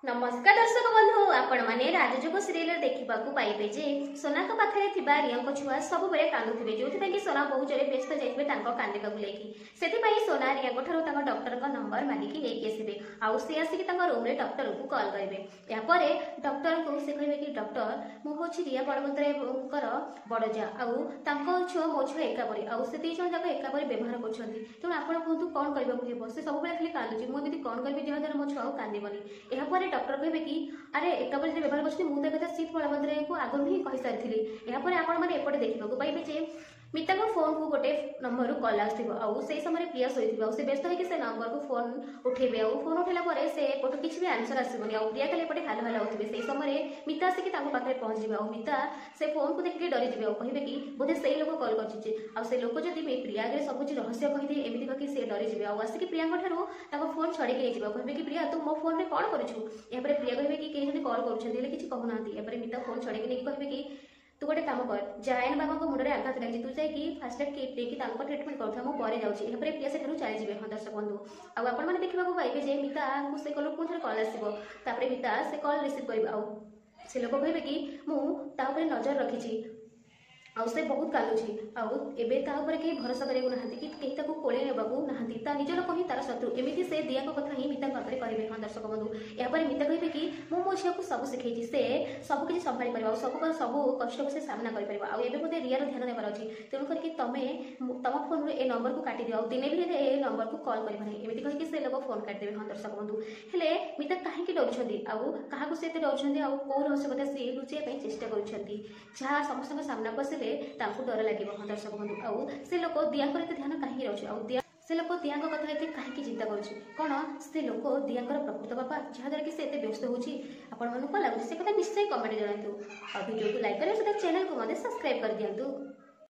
नमस्कार दर्शक बंधु आपण माने राजजोग सीरियल देखा पाइबे जे सोना पाखे रिया छुआ सब कांदुवे जो कि सोना बहुत जोरे व्यस्त जाइए कांदा लेकिन से सोना रिया डॉक्टर नंबर मागिकी लेकिन आसवे आउ सी आसिक रूम में डॉक्टर को कॉल करेंगे यापर डॉक्टर को से कहे कि डॉक्टर मुझे रिया बड़बंतर बड़ जा आउ छुआ मो छुआ एकापरी आउ से दी जन जाक एकापरी व्यवहार कर तेणु आप कहतु कौन करने से सब खाली कांदुची मुझे कौन करी जहाँद्वारा मो छुआ कांदबनी यापर डॉक्टर कहे कि अरे एकापरी व्यवहार कर सीट बड़बंतर को आगु ही कही सारी यापर आपने एपटे देखा पाइबे जे मिता को फोन को गोटे नंबर कॉल आउ से समय प्रिया शोई से व्यस्त होकर से नंबर को फोन उठेबे फोन उठेला से एपटू किसी भी आंसर आसबनी आ प्रिया खाली एपटे हाल हाल होते से समय मिता आसिक पाखे पहुँचे आ मिता से फोन को देखिए डरी जाए कहे कि बोधे से लोक कॉल कर लोक जब प्रिया आगे सब कुछ रहस्य कहीदे एमती कही से डरी जाए आसिक प्रिया फोन छड़ी कहे कि प्रिया तू मो फोन में कौन करूँ यापर प्रिया कहे कि कहीं कॉल कर किसी कहना मिता फोन छड़ी कहे कि तू गोटे कम कर जायन बाबा मुंडे आघात लगी तू जाकि फास्ट एड किट लेकिन ट्रिटमेंट कर मुझे जाऊँगी प्रिया से चली हाँ दर्शक बंधु आपने देखा पाइबे जे मिता से कल पुणी कॉल आसपर मिता से कॉल रिसीव कर से लोक कहे कि मुझे नजर रखी से बहुत कांदुची आउे कहीं भरोसा करेंगे ना कि कहीं कोड़े ना निज लोक ही तार शत्रु एमती से दिया कथा ही मिता पाखे कहे हाँ दर्शक बंधु यापर मिता कहे कि मो झील को सब शिखी से सबकि संभाली पार सब कष्ट को से सामना कर मुझे रियार ध्यान देवार अच्छी तेणुक तुम्हें तुम फोन ए नंबर को काटी दियो दिने भी ए नंबर को कॉल करना एमती कहीं से लोग फोन काटिदेवे हाँ दर्शक बंधु हेले मिता कहीं डरुंच क्या से डरुंच कौ रहस्य कथा सी लुचाई चेष्टा कर समस्त सामना को आसिले डर लगे हाँ दर्शक बंधु आउ से लोक दिया ध्यान कहीं रोचे से लोक दिया कथा ये कहीं चिंता कौन से लोक दिया प्रकृत बापा जहाँद्वारा कि से व्यस्त होती लगे से कथा निश्चय कमेंट जनातु और वीडियो को लाइक करें चैनल को सब्सक्राइब कर दिंतु।